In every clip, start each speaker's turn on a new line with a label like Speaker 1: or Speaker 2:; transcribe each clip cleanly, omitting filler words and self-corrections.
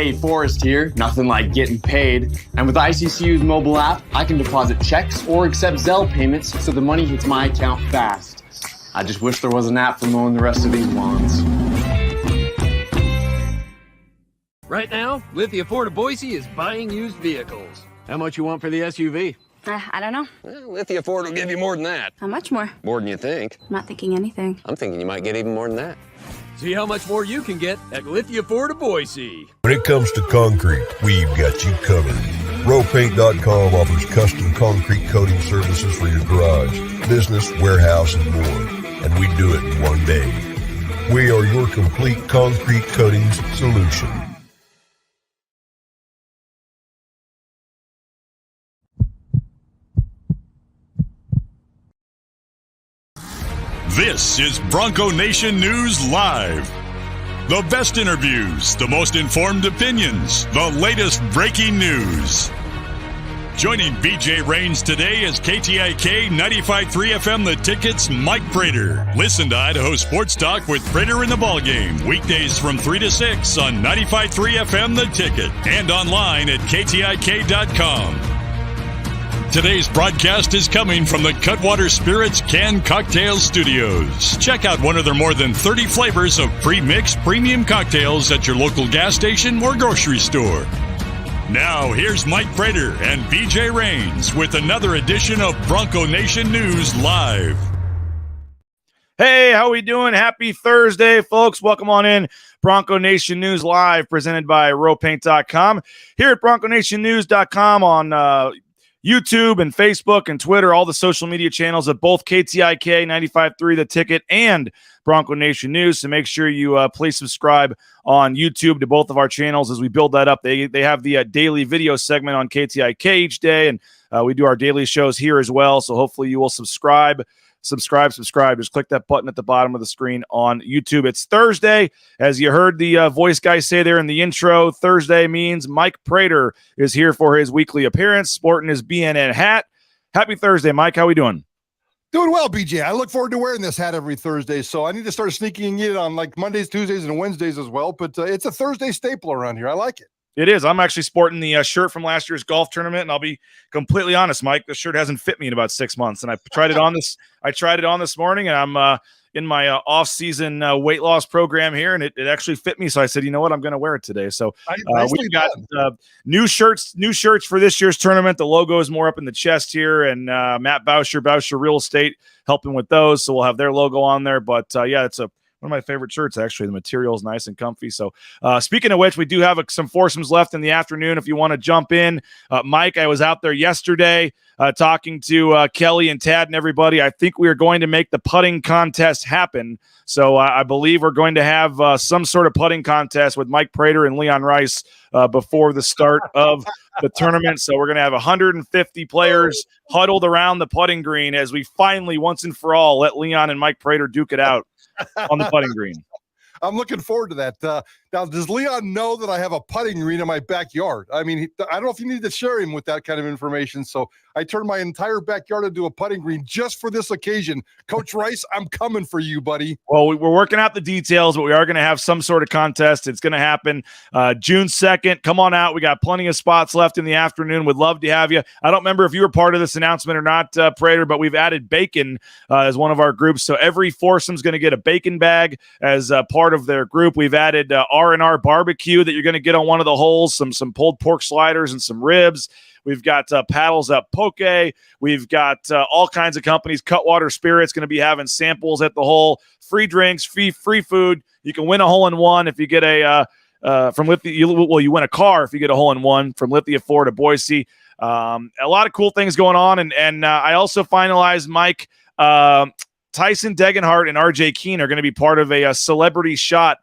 Speaker 1: Hey, Forrest here. Nothing like getting paid. And with ICCU's mobile app, I can deposit checks or accept Zelle payments so the money hits my account fast. I just wish there was an app for mowing the rest of these lawns.
Speaker 2: Right now, Lithia Ford of Boise is buying used vehicles. How much you want for the SUV?
Speaker 3: I don't know.
Speaker 2: Well, Lithia Ford will give you more than that.
Speaker 3: How much more?
Speaker 2: More than you think.
Speaker 3: I'm not thinking anything.
Speaker 2: I'm thinking you might get even more than that. See how much more you can get at Lithia Ford of Boise.
Speaker 4: When it comes to concrete, we've got you covered. Rowpaint.com offers custom concrete coating services for your garage, business, warehouse, and more. And we do it in one day. We are your complete concrete coatings solution.
Speaker 5: This is Bronco Nation News Live. The best interviews, the most informed opinions, the latest breaking news. Joining BJ Rains today is KTIK 95.3 FM The Ticket's Mike Prater. Listen to Idaho Sports Talk with Prater in the Ballgame, weekdays from 3 to 6 on 95.3 FM The Ticket and online at KTIK.com. Today's broadcast is coming from the Cutwater Spirits Canned Cocktails Studios. Check out one of their more than 30 flavors of pre-mixed premium cocktails at your local gas station or grocery store. Now, here's Mike Prater and BJ Rains with another edition of Bronco Nation News Live.
Speaker 6: Hey, how we doing? Happy Thursday, folks. Welcome on in. Bronco Nation News Live, presented by rowpaint.com. Here at bronconationnews.com on YouTube and Facebook and Twitter, all the social media channels of both KTIK 95.3 The Ticket and Bronco Nation News. So make sure you please subscribe on YouTube to both of our channels as we build that up. They have the daily video segment on KTIK each day, and we do our daily shows here as well. So hopefully you will subscribe. Just click that button at the bottom of the screen on YouTube. It's Thursday. As you heard the voice guy say there in the intro, Thursday means Mike Prater is here for his weekly appearance, sporting his BNN hat. Happy Thursday, Mike. How we doing?
Speaker 7: Doing well, BJ. I look forward to wearing this hat every Thursday, so I need to start sneaking it on like Mondays, Tuesdays, and Wednesdays as well. But it's a Thursday staple around here. I like it.
Speaker 6: It is. I'm actually sporting the shirt from last year's golf tournament, and I'll be completely honest, Mike. The shirt hasn't fit me in about 6 months, and I tried it on this morning, and I'm in my off-season weight loss program here, and it actually fit me. So I said, you know what, I'm going to wear it today. So we've got new shirts for this year's tournament. The logo is more up in the chest here, and Matt Bauscher Real Estate helping with those, so we'll have their logo on there. But yeah, it's one of my favorite shirts, actually. The material is nice and comfy. So speaking of which, we do have some foursomes left in the afternoon if you want to jump in. Mike, I was out there yesterday talking to Kelly and Tad and everybody. I think we are going to make the putting contest happen. So I believe we're going to have some sort of putting contest with Mike Prater and Leon Rice before the start of the tournament. So we're going to have 150 players huddled around the putting green as we finally, once and for all, let Leon and Mike Prater duke it out on the putting green.
Speaker 7: I'm looking forward to that. Now, does Leon know that I have a putting green in my backyard? I mean, I don't know if you need to share him with that kind of information. So I turned my entire backyard into a putting green just for this occasion. Coach Rice, I'm coming for you, buddy.
Speaker 6: Well, we're working out the details, but we are going to have some sort of contest. It's going to happen June 2nd. Come on out. We got plenty of spots left in the afternoon. Would love to have you. I don't remember if you were part of this announcement or not, Prater, but we've added bacon as one of our groups. So every foursome's going to get a bacon bag as part of their group. We've added R&R barbecue that you're going to get on one of the holes, some pulled pork sliders and some ribs. We've got Paddles Up Poke. We've got all kinds of companies. Cutwater Spirits going to be having samples at the hole, free drinks, free food. You can win a hole-in-one if you get a from Lithia. You win a car if you get a hole-in-one from Lithia Ford to Boise. A lot of cool things going on, and I also finalized Mike. Tyson Degenhart and RJ Keene are going to be part of a celebrity shot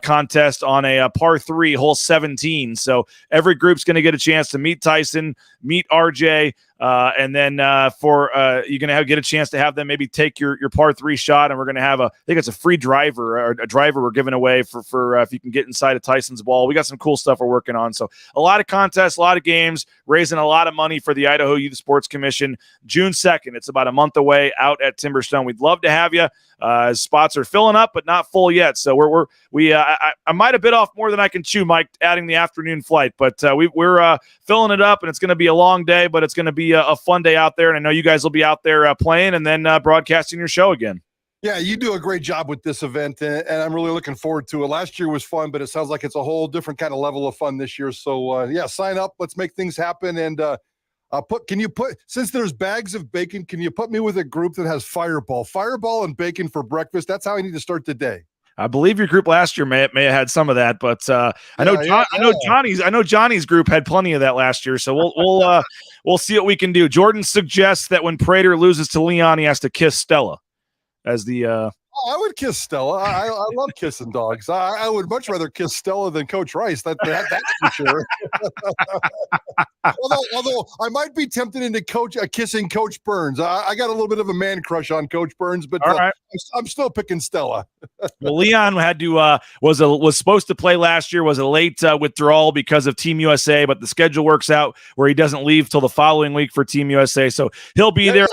Speaker 6: contest on a par 3 hole 17. So every group's going to get a chance to meet Tyson, meet RJ. And then you're going to get a chance to have them maybe take your par 3 shot, and we're going to have I think it's a free driver, or a driver we're giving away for if you can get inside of Tyson's ball. We got some cool stuff we're working on. So a lot of contests, a lot of games, raising a lot of money for the Idaho Youth Sports Commission. June 2nd, it's about a month away out at Timberstone. We'd love to have you. Spots are filling up, but not full yet. So I might have bit off more than I can chew, Mike, adding the afternoon flight, but we're filling it up, and it's going to be a long day, but it's going to be a fun day out there. And I know you guys will be out there playing and then broadcasting your show again.
Speaker 7: Yeah, you do a great job with this event, and I'm really looking forward to it. Last year was fun, but it sounds like it's a whole different kind of level of fun this year. So sign up. Let's make things happen. And since there's bags of bacon, can you put me with a group that has Fireball and bacon for breakfast? That's how I need to start the day.
Speaker 6: I believe your group last year may have had some of that, but I know Johnny's group had plenty of that last year. So we'll see what we can do. Jordan suggests that when Prater loses to Leon, he has to kiss Stella as the.
Speaker 7: I would kiss Stella. I love kissing dogs. I would much rather kiss Stella than Coach Rice. That's for sure. although I might be tempted into kissing Coach Burns. I got a little bit of a man crush on Coach Burns, but
Speaker 6: right.
Speaker 7: I'm still picking Stella.
Speaker 6: Well, Leon had to was supposed to play last year. Was a late withdrawal because of Team USA, but the schedule works out where he doesn't leave till the following week for Team USA, so he'll be there.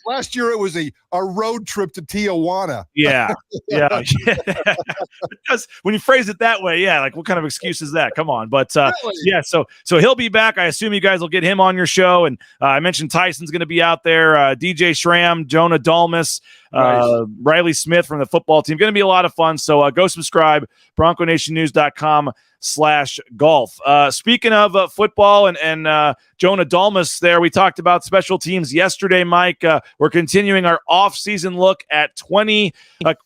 Speaker 7: Last year it was a road trip to Tijuana.
Speaker 6: Yeah. Because when you phrase it that way, like what kind of excuse is that? Come on, but really? So he'll be back. I assume you guys will get him on your show, and I mentioned Tyson's going to be out there. DJ Schramm, Jonah Dalmas. Nice. Riley Smith from the football team. Going to be a lot of fun. So go subscribe, BroncoNationNews.com/golf. Speaking of football and Jonah Dalmas there, we talked about special teams yesterday, Mike. We're continuing our off-season look at 20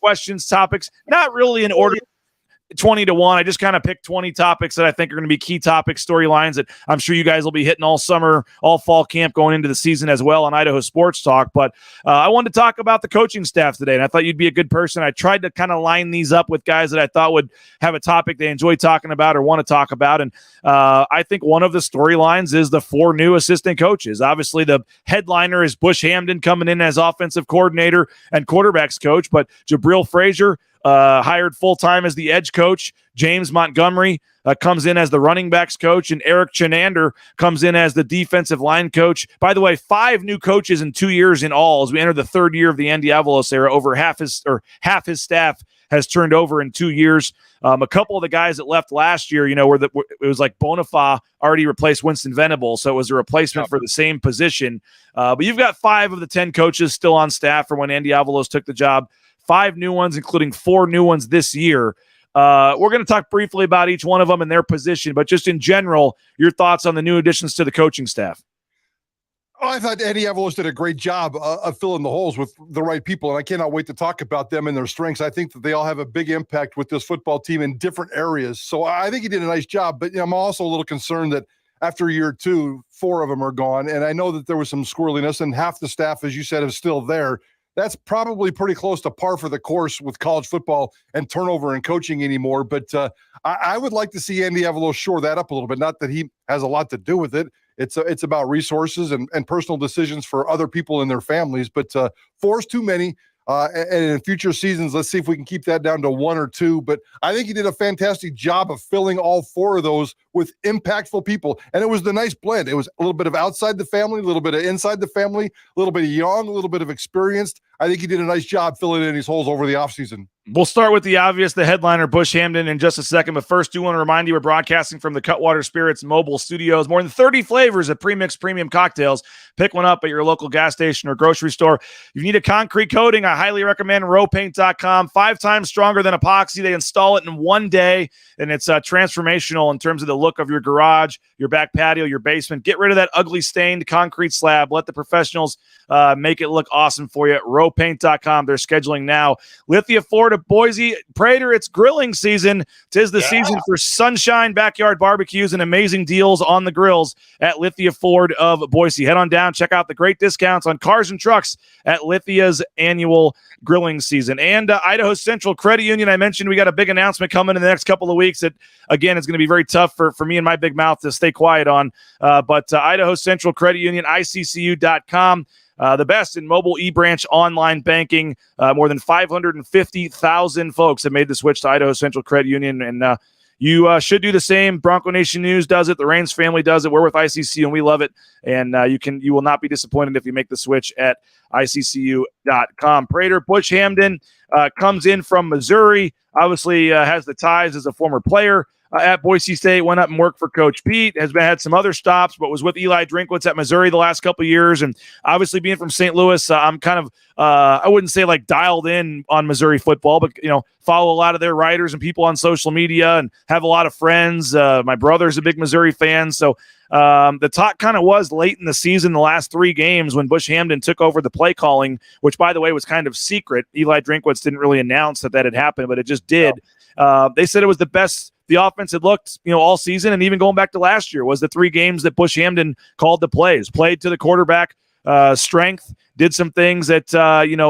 Speaker 6: questions, topics, not really in order. 20-1. I just kind of picked 20 topics that I think are going to be key topics, storylines that I'm sure you guys will be hitting all summer, all fall camp going into the season as well on Idaho Sports Talk. But I wanted to talk about the coaching staff today, and I thought you'd be a good person. I tried to kind of line these up with guys that I thought would have a topic they enjoy talking about or want to talk about. And I think one of the storylines is the 4 new assistant coaches. Obviously, the headliner is Bush Hamden coming in as offensive coordinator and quarterbacks coach, but Jabril Frazier, hired full-time as the edge coach. James Montgomery comes in as the running backs coach, and Eric Chenander comes in as the defensive line coach. By the way, 5 new coaches in 2 years in all as we enter the 3rd year of the Andy Avalos era. Over half his staff has turned over in 2 years. A couple of the guys that left last year, it was like Bonifaz already replaced Winston Venable, so it was a replacement for the same position. But you've got 5 of the 10 coaches still on staff from when Andy Avalos took the job. 5 new ones, including 4 new ones this year. We're going to talk briefly about each one of them and their position, but just in general, your thoughts on the new additions to the coaching staff.
Speaker 7: Oh, I thought Andy Avalos did a great job of filling the holes with the right people, and I cannot wait to talk about them and their strengths. I think that they all have a big impact with this football team in different areas. So I think he did a nice job, but I'm also a little concerned that after year 2, 4 of them are gone, and I know that there was some squirreliness, and half the staff, as you said, is still there. That's probably pretty close to par for the course with college football and turnover and coaching anymore. But I would like to see Andy Avalos shore that up a little bit. Not that he has a lot to do with it. It's about resources and personal decisions for other people in their families. But 4 is too many. And in future seasons, let's see if we can keep that down to 1 or 2. But I think he did a fantastic job of filling all 4 of those with impactful people. And it was the nice blend. It was a little bit of outside the family, a little bit of inside the family, a little bit of young, a little bit of experienced. I think he did a nice job filling in these holes over the offseason.
Speaker 6: We'll start with the obvious, the headliner, Bush Hamden, in just a second. But first, do want to remind you we're broadcasting from the Cutwater Spirits mobile studios. More than 30 flavors of pre-mixed premium cocktails. Pick one up at your local gas station or grocery store. If you need a concrete coating, I highly recommend rowpaint.com. 5 times stronger than epoxy. They install it in 1 day, and it's transformational in terms of the look of your garage, your back patio, your basement. Get rid of that ugly stained concrete slab. Let the professionals make it look awesome for you. rowpaint.com. They're scheduling now. Lithia Ford of Boise. Prater, it's grilling season. 'Tis the season for sunshine, backyard barbecues, and amazing deals on the grills at Lithia Ford of Boise. Head on down. Check out the great discounts on cars and trucks at Lithia's annual grilling season. And Idaho Central Credit Union, I mentioned we got a big announcement coming in the next couple of weeks that, again, is going to be very tough for me and my big mouth to stay quiet on. But Idaho Central Credit Union, ICCU.com, the best in mobile e-branch online banking. More than 550,000 folks have made the switch to Idaho Central Credit Union, and you should do the same. Bronco Nation News does it. The Reigns family does it. We're with ICCU, and we love it. And you will not be disappointed if you make the switch at ICCU.com. Prater Bush Hamden comes in from Missouri. Obviously, has the ties as a former player at Boise State. Went up and worked for Coach Pete. Had some other stops, but was with Eli Drinkwitz at Missouri the last couple of years. And obviously, being from St. Louis, I'm kind of I wouldn't say like dialed in on Missouri football, but follow a lot of their writers and people on social media, and have a lot of friends. My brother's a big Missouri fan, so the talk kind of was late in the season, the last 3 games, when Bush Hamden took over the play calling, which, by the way, was kind of secret. Eli Drinkwitz didn't really announce that had happened, but it just did. They said it was the best the offense had looked, all season, and even going back to last year, was the 3 games that Bush Hamden called the plays, played to the quarterback strength, did some things that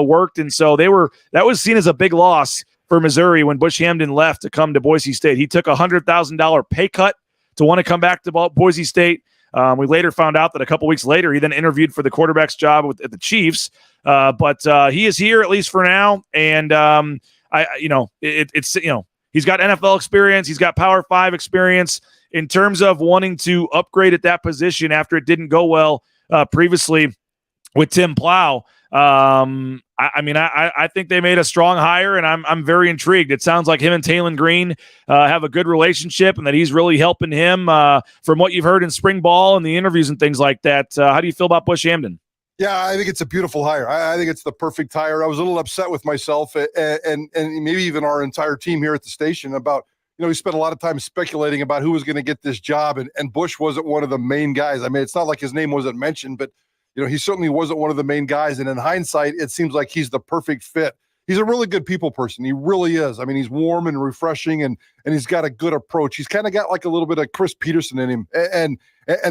Speaker 6: worked, and so that was seen as a big loss for Missouri when Bush Hamden left to come to Boise State. He took a $100,000 pay cut to want to come back to Boise State. We later found out that a couple weeks later he then interviewed for the quarterback's job at the Chiefs. But he is here at least for now, and he's got NFL experience, he's got Power 5 experience. In terms of wanting to upgrade at that position after it didn't go well previously with Tim Plow, I think they made a strong hire, and I'm very intrigued. It sounds like him and Talon Green have a good relationship, and that he's really helping him from what you've heard in spring ball and the interviews and things like that. How do you feel about Bush Hamden?
Speaker 7: Yeah, I think it's a beautiful hire. I think it's the perfect hire. I was a little upset with myself and maybe even our entire team here at the station about, we spent a lot of time speculating about who was going to get this job, and Bush wasn't one of the main guys. I mean, it's not like his name wasn't mentioned, but he certainly wasn't one of the main guys. And in hindsight, it seems like he's the perfect fit. He's a really good people person. He really is. I mean, he's warm and refreshing, and he's got a good approach. He's kind of got like a little bit of Chris Peterson in him, and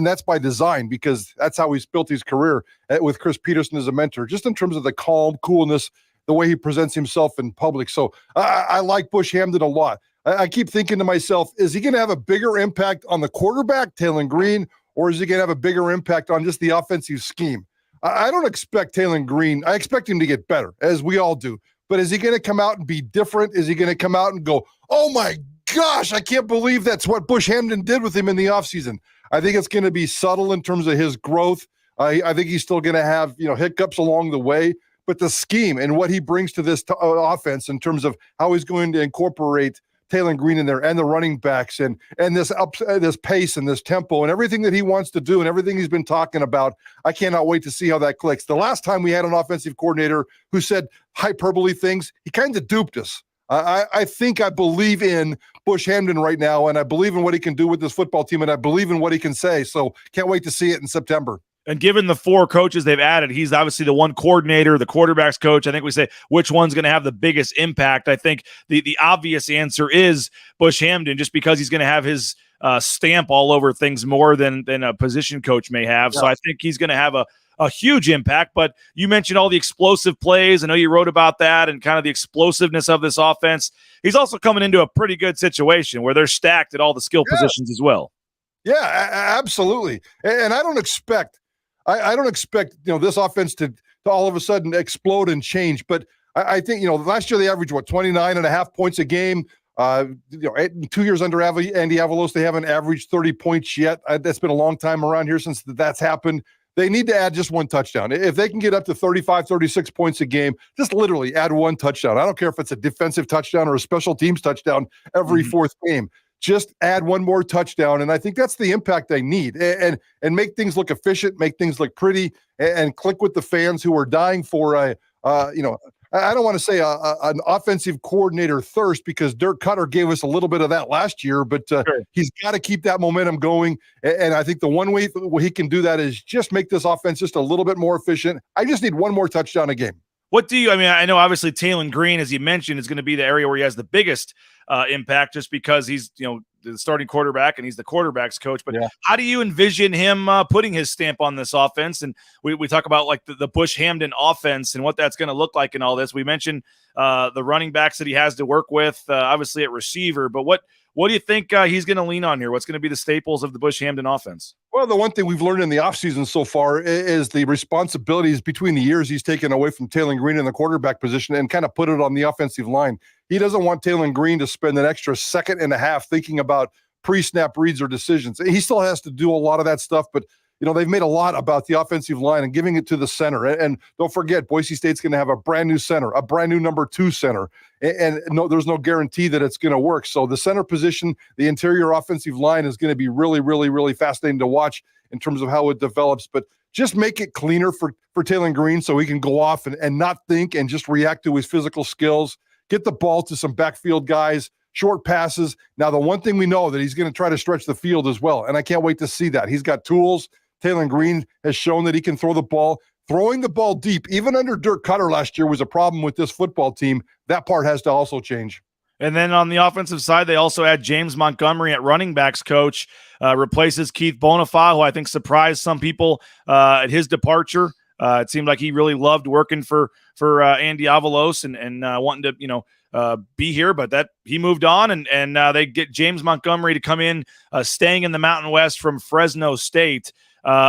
Speaker 7: that's by design, because that's how he's built his career with Chris Peterson as a mentor, just in terms of the calm, coolness, the way he presents himself in public. So I like Bush Hamden a lot. I keep thinking to myself, is he going to have a bigger impact on the quarterback, Talon Green, or is he going to have a bigger impact on just the offensive scheme? I don't expect Talon Green. I expect him to get better, as we all do. But is he going to come out and be different? Is he going to come out and go, oh my gosh, I can't believe that's what Bush Hamden did with him in the offseason? I think it's going to be subtle in terms of his growth. I think he's still going to have, hiccups along the way. But the scheme and what he brings to this offense in terms of how he's going to incorporate Talon Green in there, and the running backs, and this pace and this tempo and everything that he wants to do and everything he's been talking about, I cannot wait to see how that clicks. The last time we had an offensive coordinator who said hyperbole things, he kind of duped us. I think I believe in Bush Hamden right now, and I believe in what he can do with this football team, and I believe in what he can say. So can't wait to see it in September.
Speaker 6: And given the 4 coaches they've added, he's obviously the one coordinator, the quarterback's coach. I think we say which one's going to have the biggest impact. I think the obvious answer is Bush Hamden, just because he's going to have his stamp all over things more than a position coach may have. Yeah. So I think he's going to have a huge impact. But you mentioned all the explosive plays. I know you wrote about that and kind of the explosiveness of this offense. He's also coming into a pretty good situation where they're stacked at all the skill positions as well.
Speaker 7: Yeah, absolutely. And I don't expect this offense to all of a sudden explode and change. But I think, last year they averaged 29.5 points a game. 2 years under Andy Avalos, they haven't averaged 30 points yet. That's been a long time around here since that's happened. They need to add just 1 touchdown. If they can get up to 35, 36 points a game, just literally add 1 touchdown. I don't care if it's a defensive touchdown or a special teams touchdown every 4th game. Just add 1 more touchdown, and I think that's the impact they need, and make things look efficient, make things look pretty, and click with the fans who are dying for I don't want to say an offensive coordinator thirst, because Dirk Cutter gave us a little bit of that last year, but sure, he's got to keep that momentum going, and I think the one way he can do that is just make this offense just a little bit more efficient. I just need 1 more touchdown a game.
Speaker 6: What do you, I mean, I know obviously Talon Green, as you mentioned, is going to be the area where he has the biggest impact just because he's, the starting quarterback and he's the quarterback's coach. But how do you envision him putting his stamp on this offense? And we talk about like the Bush Hamden offense and what that's going to look like and all this. We mentioned the running backs that he has to work with, obviously at receiver. But what do you think he's going to lean on here? What's going to be the staples of the Bush Hamden offense?
Speaker 7: Well, the one thing we've learned in the offseason so far is the responsibilities between the years he's taken away from Talon Green in the quarterback position and kind of put it on the offensive line. He doesn't want Talon Green to spend an extra second and a half thinking about pre-snap reads or decisions. He still has to do a lot of that stuff, but they've made a lot about the offensive line and giving it to the center. And don't forget, Boise State's going to have a brand new center, a brand new number 2 center. And no, there's no guarantee that it's going to work. So the center position, the interior offensive line is going to be really, really, really fascinating to watch in terms of how it develops. But just make it cleaner for Talon Green so he can go off and not think and just react to his physical skills, get the ball to some backfield guys, short passes. Now, the one thing we know that he's going to try to stretch the field as well, and I can't wait to see that. He's got tools. Talon Green has shown that he can throw the ball. Throwing the ball deep, even under Dirk Cutter last year, was a problem with this football team. That part has to also change.
Speaker 6: And then on the offensive side, they also had James Montgomery at running backs coach, replaces Keith Bonifay, who I think surprised some people at his departure. It seemed like he really loved working for Andy Avalos and wanting to, be here, but that he moved on and they get James Montgomery to come in, staying in the Mountain West from Fresno State.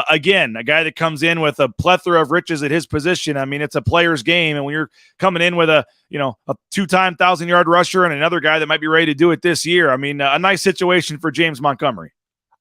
Speaker 6: Again, a guy that comes in with a plethora of riches at his position. I mean, it's a player's game. And when you're coming in with a 2-time 1,000-yard rusher and another guy that might be ready to do it this year, I mean, a nice situation for James Montgomery.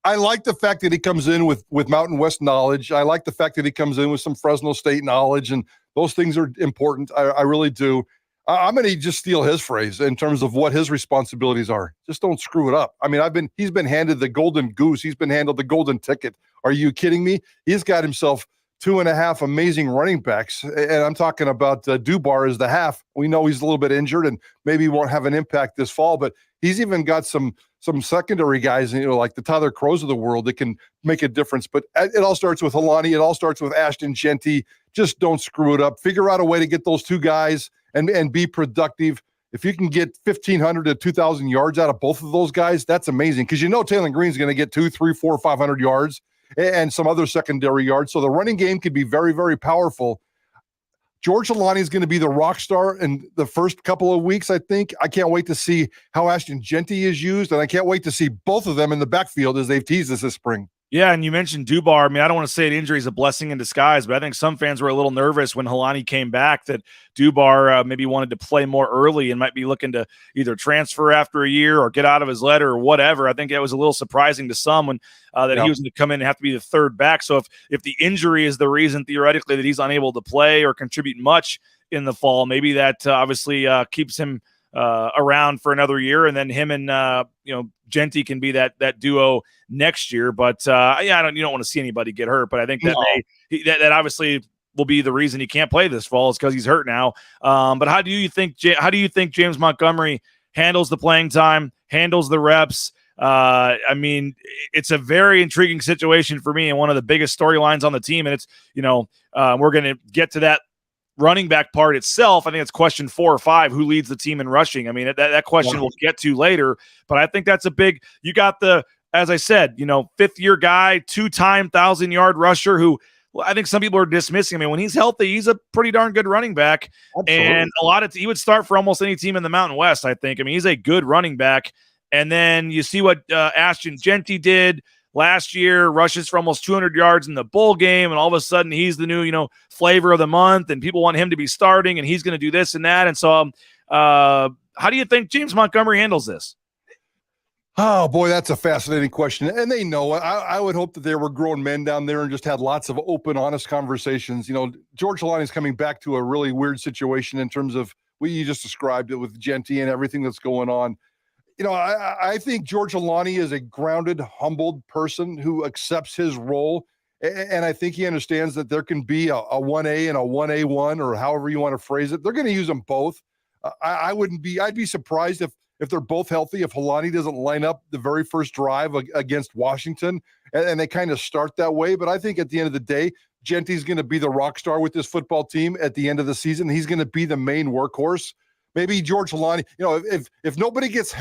Speaker 7: I like the fact that he comes in with Mountain West knowledge. I like the fact that he comes in with some Fresno State knowledge, and those things are important. I really do. I'm going to just steal his phrase in terms of what his responsibilities are. Just don't screw it up. I mean, he's been handed the golden goose. He's been handed the golden ticket. Are you kidding me? He's got himself 2.5 amazing running backs. And I'm talking about Dubar as the half. We know he's a little bit injured and maybe won't have an impact this fall, but he's even got some secondary guys, like the Tyler Crows of the world that can make a difference. But it all starts with Helani. It all starts with Ashton Genty. Just don't screw it up. Figure out a way to get those two guys and be productive. If you can get 1,500 to 2,000 yards out of both of those guys, that's amazing. Because Talon Green's going to get 200, 300, 400, 500 yards and some other secondary yards. So the running game could be very, very powerful. George Helani is going to be the rock star in the first couple of weeks, I think. I can't wait to see how Ashton Genty is used, and I can't wait to see both of them in the backfield as they've teased us this spring.
Speaker 6: Yeah, and you mentioned Dubar. I mean, I don't want to say an injury is a blessing in disguise, but I think some fans were a little nervous when Helani came back that Dubar maybe wanted to play more early and might be looking to either transfer after a year or get out of his letter or whatever. I think that was a little surprising to some when that he was going to come in and have to be the third back. So if the injury is the reason theoretically that he's unable to play or contribute much in the fall, maybe that obviously keeps him around for another year, and then him and Genty can be that duo next year. But you don't want to see anybody get hurt. But I think that that obviously will be the reason he can't play this fall is because he's hurt now. But how do you think James Montgomery handles the playing time, handles the reps? I mean, it's a very intriguing situation for me and one of the biggest storylines on the team. And it's we're going to get to that running back part itself. I think it's question 4 or 5, who leads the team in rushing. I mean, that question we'll get to later, but I think that's a big, you got as I said, 5th year guy, 2-time 1,000-yard rusher who I think some people are dismissing. I mean, when he's healthy, he's a pretty darn good running back. Absolutely. And he would start for almost any team in the Mountain West, I think. I mean, he's a good running back. And then you see what Ashton Genty did last year, rushes for almost 200 yards in the bowl game, and all of a sudden he's the new, flavor of the month, and people want him to be starting, and he's going to do this and that. And so how do you think James Montgomery handles this?
Speaker 7: Oh, boy, that's a fascinating question. And they know it. I would hope that there were grown men down there and just had lots of open, honest conversations. George Helani's coming back to a really weird situation in terms of what you just described it with Genty and everything that's going on. I think George Helani is a grounded, humbled person who accepts his role. And I think he understands that there can be a 1A and a 1A1, or however you want to phrase it. They're going to use them both. I'd be surprised if they're both healthy, if Helani doesn't line up the very first drive against Washington and they kind of start that way. But I think at the end of the day, Genty's going to be the rock star with this football team at the end of the season. He's going to be the main workhorse. Maybe George Holani, if nobody gets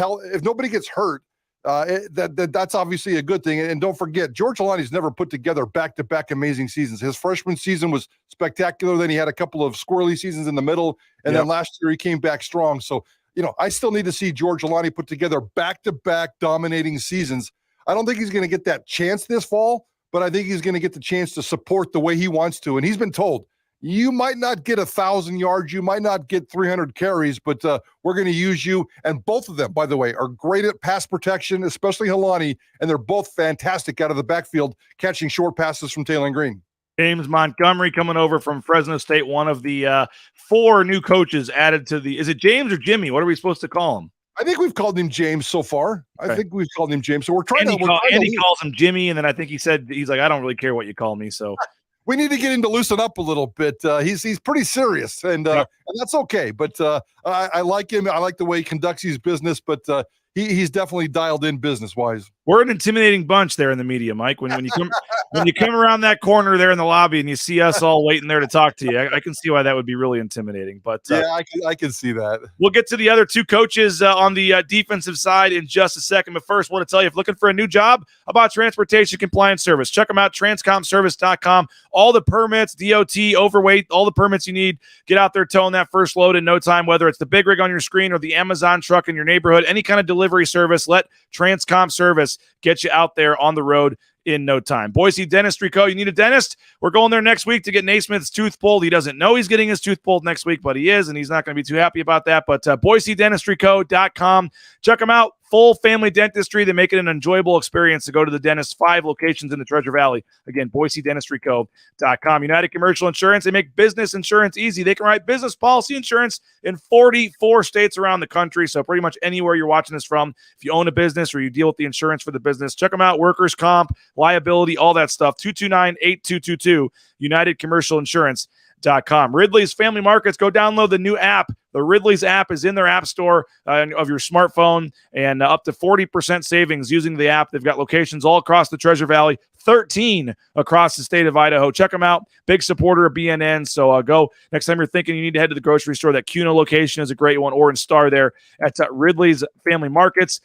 Speaker 7: hurt, that's obviously a good thing. And don't forget, George Holani's never put together back-to-back amazing seasons. His freshman season was spectacular. Then he had a couple of squirrely seasons in the middle. And then last year he came back strong. So, I still need to see George Holani put together back-to-back dominating seasons. I don't think he's going to get that chance this fall, but I think he's going to get the chance to support the way he wants to. And he's been told, you might not get 1,000 yards, you might not get 300 carries, but we're going to use you. And both of them, by the way, are great at pass protection, especially Holani, and they're both fantastic out of the backfield, catching short passes from Taylor Green.
Speaker 6: James Montgomery coming over from Fresno State, one of the 4 new coaches added to the – is it James or Jimmy? What are we supposed to call him?
Speaker 7: I think we've called him James so far. Okay. I think we've called him James. So we're trying
Speaker 6: Andy calls him Jimmy, and then I think he's like, I don't really care what you call me, so –
Speaker 7: we need to get him to loosen up a little bit. He's pretty serious, and that's okay. But I like him. I like the way he conducts his business, but he's definitely dialed in business-wise.
Speaker 6: We're an intimidating bunch there in the media, Mike. When you come around that corner there in the lobby and you see us all waiting there to talk to you, I can see why that would be really intimidating. But
Speaker 7: I can see that.
Speaker 6: We'll get to the other 2 coaches on the defensive side in just a second. But first, I want to tell you, if looking for a new job, how about Transportation Compliance Service? Check them out, transcomservice.com. All the permits, DOT, overweight, all the permits you need. Get out there towing that first load in no time, whether it's the big rig on your screen or the Amazon truck in your neighborhood, any kind of delivery service, let Transcom Service get you out there on the road in no time. Boise Dentistry Co. You need a dentist? We're going there next week to get Naismith's tooth pulled. He doesn't know he's getting his tooth pulled next week, but he is, and he's not going to be too happy about that. But BoiseDentistryCo.com. Check them out. Full family dentistry. They make it an enjoyable experience to go to the dentist. 5 locations in the Treasure Valley. Again, BoiseDentistryCo.com. United Commercial Insurance. They make business insurance easy. They can write business policy insurance in 44 states around the country. So pretty much anywhere you're watching this from, if you own a business or you deal with the insurance for the business, check them out. Workers' comp, liability, all that stuff. 229-8222. United Commercial Insurance. Ridley's Family Markets. Go download the new app. The Ridley's app is in their app store of your smartphone, and up to 40% savings using the app. They've got locations all across the Treasure Valley, 13 across the state of Idaho. Check them out. Big supporter of BNN. So go next time you're thinking you need to head to the grocery store. That Cuno location is a great one, or in Star there at Ridley's Family Markets.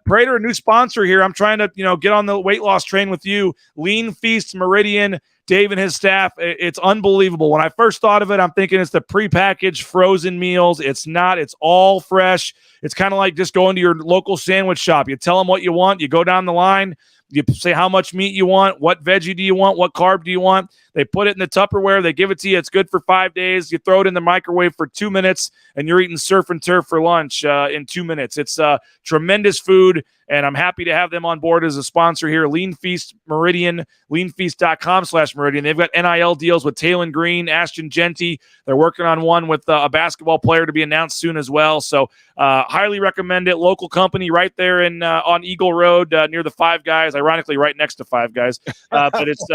Speaker 6: Prater, a new sponsor here. I'm trying to get on the weight loss train with you. Lean Feast Meridian. Dave and his staff, it's unbelievable. When I first thought of it, I'm thinking it's the prepackaged frozen meals. It's not. It's all fresh. It's kind of like just going to your local sandwich shop. You tell them what you want. You go down the line. You say how much meat you want, what veggie do you want, what carb do you want. They put it in the Tupperware. They give it to you. It's good for 5 days. You throw it in the microwave for 2 minutes, and you're eating surf and turf for lunch in 2 minutes. It's tremendous food, and I'm happy to have them on board as a sponsor here. Lean Feast Meridian, leanfeast.com/Meridian. They've got NIL deals with Taylor Green, Ashton Genty. They're working on one with a basketball player to be announced soon as well. So highly recommend it. Local company right there on Eagle Road near the Five Guys, ironically right next to Five Guys. But it's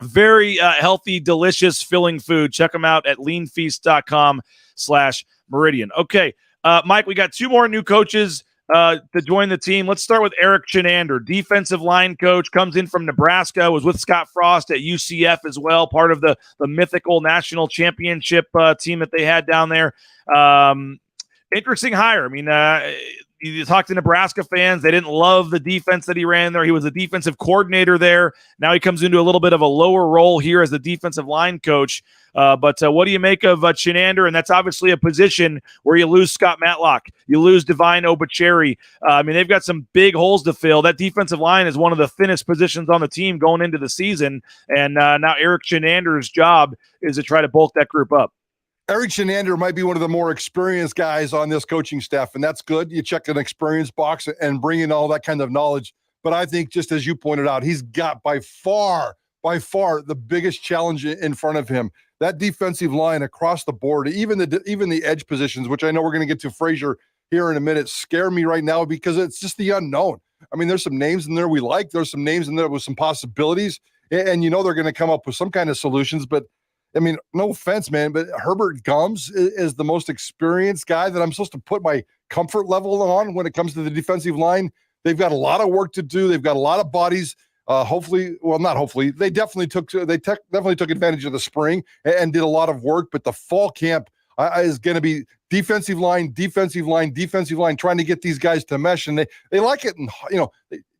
Speaker 6: very healthy, delicious, filling food. Check them out at leanfeast.com/Meridian. Okay, Mike, we got 2 more new coaches to join the team. Let's start with Eric Chenander, defensive line coach, comes in from Nebraska, was with Scott Frost at UCF as well, part of the mythical national championship team that they had down there. Interesting hire. I mean, you talk to Nebraska fans, they didn't love the defense that he ran there. He was a defensive coordinator there. Now he comes into a little bit of a lower role here as the defensive line coach. But what do you make of Chenander? And that's obviously a position where you lose Scott Matlock. You lose Divine Obucheri. I mean, they've got some big holes to fill. That defensive line is one of the thinnest positions on the team going into the season. And now Eric Chenander's job is to try to bulk that group up.
Speaker 7: Eric Chenander might be one of the more experienced guys on this coaching staff, and that's good. You check an experience box and bring in all that kind of knowledge. But I think, just as you pointed out, he's got by far the biggest challenge in front of him. That defensive line across the board, even the edge positions, which I know we're going to get to Frazier here in a minute, scare me right now because it's just the unknown. I mean, there's some names in there we like. There's some names in there with some possibilities, and they're going to come up with some kind of solutions, but I mean, no offense, man, but Herbert Gums is the most experienced guy that I'm supposed to put my comfort level on when it comes to the defensive line. They've got a lot of work to do. They've got a lot of bodies. Hopefully, well, not hopefully, they definitely took advantage of the spring and did a lot of work. But the fall camp is going to be defensive line, trying to get these guys to mesh, and they like it. And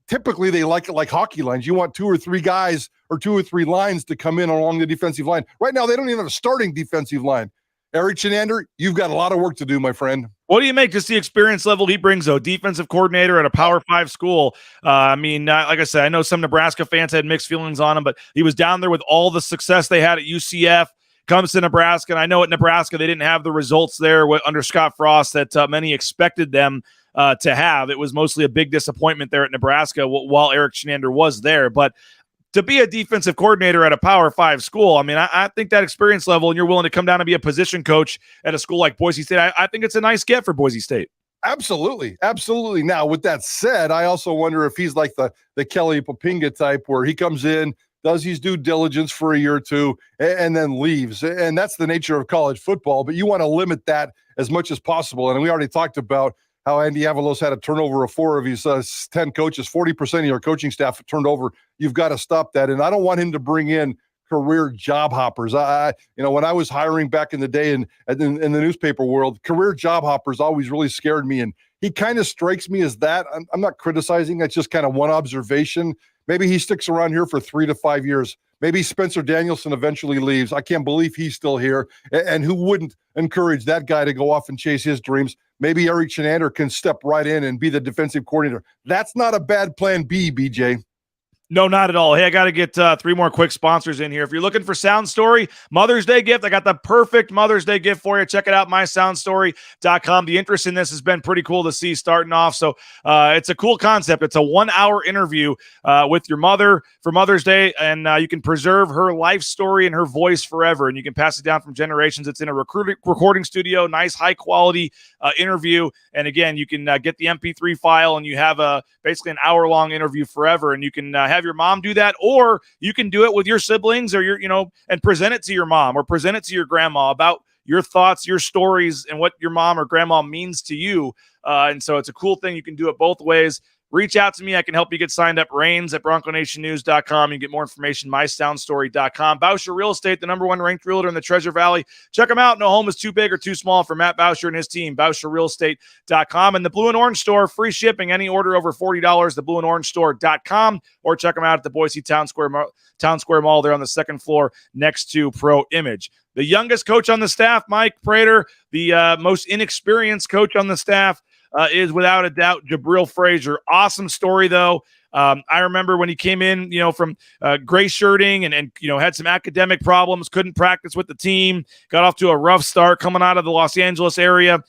Speaker 7: typically they like it like hockey lines. You want 2 or 3 guys or 2 or 3 lines to come in along the defensive line. Right now, they don't even have a starting defensive line. Eric Chenander, you've got a lot of work to do, my friend.
Speaker 6: What do you make just the experience level he brings, though? Defensive coordinator at a Power 5 school. Like I said, I know some Nebraska fans had mixed feelings on him, but he was down there with all the success they had at UCF, comes to Nebraska, and I know at Nebraska they didn't have the results there under Scott Frost that many expected them to have. It was mostly a big disappointment there at Nebraska while Eric Chenander was there, but to be a defensive coordinator at a Power 5 school, I think that experience level, and you're willing to come down and be a position coach at a school like Boise State, I think it's a nice get for Boise State.
Speaker 7: Absolutely. Now, with that said, I also wonder if he's like the Kelly Poppinga type where he comes in, does his due diligence for a year or two, and then leaves. And that's the nature of college football, but you want to limit that as much as possible. And we already talked about how Andy Avalos had a turnover of 4 of his 10 coaches, 40% of your coaching staff turned over. You've got to stop that. And I don't want him to bring in career job hoppers. When I was hiring back in the day in the newspaper world, career job hoppers always really scared me. And he kind of strikes me as that. I'm not criticizing. That's just kind of one observation. Maybe he sticks around here for 3 to 5 years. Maybe Spencer Danielson eventually leaves. I can't believe he's still here. And who wouldn't encourage that guy to go off and chase his dreams? Maybe Eric Chenander can step right in and be the defensive coordinator. That's not a bad plan B, BJ.
Speaker 6: No, not at all. Hey, I got to get 3 more quick sponsors in here. If you're looking for Sound Story, Mother's Day gift, I got the perfect Mother's Day gift for you. Check it out, mysoundstory.com. The interest in this has been pretty cool to see starting off. So it's a cool concept. It's a 1-hour interview with your mother for Mother's Day, and you can preserve her life story and her voice forever, and you can pass it down from generations. It's in a recording studio, nice, high-quality interview. And again, you can get the MP3 file, and you have basically an hour-long interview forever, and you can have your mom do that, or you can do it with your siblings or and present it to your mom or present it to your grandma about your thoughts, your stories, and what your mom or grandma means to you. And so it's a cool thing. You can do it both ways. Reach out to me. I can help you get signed up. Rains at BroncoNationNews.com. You can get more information, mysoundstory.com. Bousher Real Estate, the #1 ranked realtor in the Treasure Valley. Check them out. No home is too big or too small for Matt Bousher and his team. BousherRealEstate.com. And the Blue and Orange Store, free shipping. Any order over $40, theblueandorangestore.com. Or check them out at the Boise Town Square Mall. They're on the 2nd floor next to Pro Image. The youngest coach on the staff, Mike Prater, the most inexperienced coach on the staff, is without a doubt Jabril Frazier. Awesome story, though. I remember when he came in, from gray shirting and had some academic problems, couldn't practice with the team, got off to a rough start coming out of the Los Angeles area.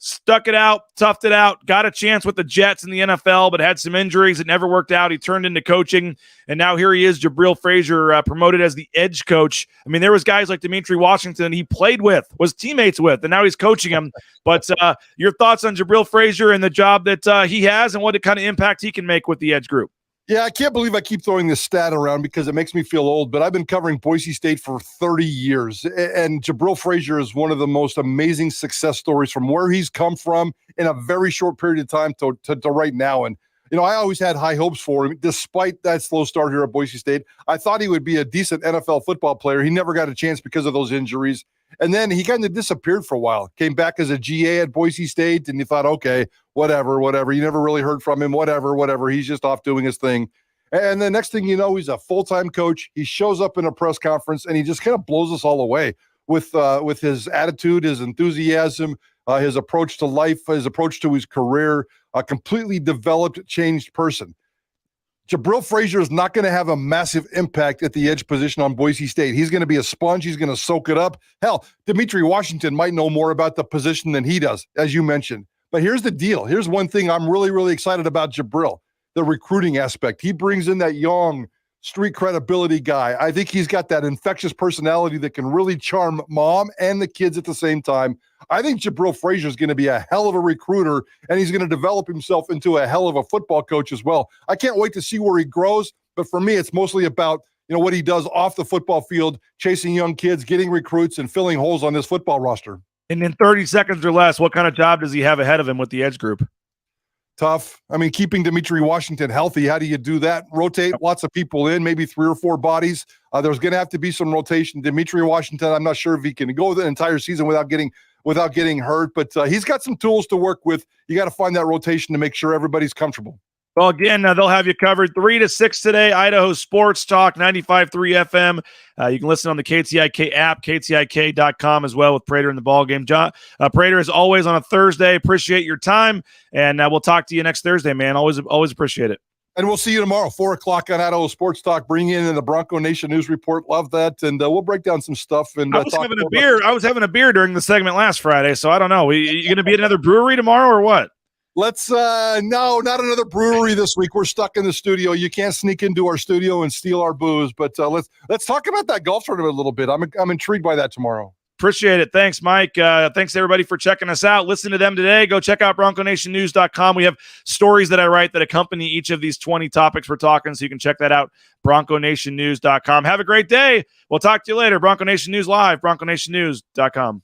Speaker 6: Stuck it out, toughed it out, got a chance with the Jets in the NFL, but had some injuries. It never worked out. He turned into coaching, and now here he is, Jabril Frazier, promoted as the edge coach. There was guys like Dimitri Washington he played with, was teammates with, and now he's coaching him. But your thoughts on Jabril Frazier and the job that he has and what kind of impact he can make with the edge group?
Speaker 7: Yeah, I can't believe I keep throwing this stat around because it makes me feel old, but I've been covering Boise State for 30 years, and Jabril Frazier is one of the most amazing success stories from where he's come from in a very short period of time to right now. And, I always had high hopes for him, despite that slow start here at Boise State. I thought he would be a decent NFL football player. He never got a chance because of those injuries. And then he kind of disappeared for a while, came back as a GA at Boise State, and you thought, okay, whatever. You never really heard from him, whatever. He's just off doing his thing. And the next thing you know, he's a full-time coach. He shows up in a press conference, and he just kind of blows us all away with his attitude, his enthusiasm, his approach to life, his approach to his career, a completely developed, changed person. Jabril Frazier is not going to have a massive impact at the edge position on Boise State. He's going to be a sponge. He's going to soak it up. Hell, Dimitri Washington might know more about the position than he does, as you mentioned. But here's the deal. Here's one thing I'm really, really excited about Jabril, the recruiting aspect. He brings in that young, street credibility guy. I think he's got that infectious personality that can really charm mom and the kids at the same time. I think Jabril Frazier is going to be a hell of a recruiter, and he's going to develop himself into a hell of a football coach as well. I can't wait to see where he grows, but for me, it's mostly about what he does off the football field, chasing young kids, getting recruits, and filling holes on this football roster.
Speaker 6: And in 30 seconds or less, what kind of job does he have ahead of him with the edge group?
Speaker 7: tough. I mean, keeping Dimitri Washington healthy, how do you do that? Rotate lots of people in, maybe 3 or 4 bodies. There's going to have to be some rotation. Dimitri Washington, I'm not sure if he can go the entire season without getting hurt, but he's got some tools to work with. You got to find that rotation to make sure everybody's comfortable.
Speaker 6: Well, again, they'll have you covered 3 to 6 today. Idaho Sports Talk, 95.3 FM. You can listen on the KTIK app, KTIK.com as well with Prater in the ballgame. John, Prater, is always on a Thursday. Appreciate your time, and we'll talk to you next Thursday, man. Always appreciate it.
Speaker 7: And we'll see you tomorrow, 4 o'clock on Idaho Sports Talk. Bring in the Bronco Nation News Report. Love that, and we'll break down some stuff. And
Speaker 6: I was having a beer during the segment last Friday, so I don't know. You going to be at another brewery tomorrow or what?
Speaker 7: Let's no, not another brewery this week. We're stuck in the studio. You can't sneak into our studio and steal our booze. But let's talk about that golf tournament a little bit. I'm intrigued by that tomorrow.
Speaker 6: Appreciate it. Thanks, Mike. Thanks everybody for checking us out. Listen to them today. Go check out BroncoNationNews.com. We have stories that I write that accompany each of these 20 topics we're talking, so you can check that out. BroncoNationNews.com. Have a great day. We'll talk to you later. Bronco Nation News Live, BroncoNationNews.com.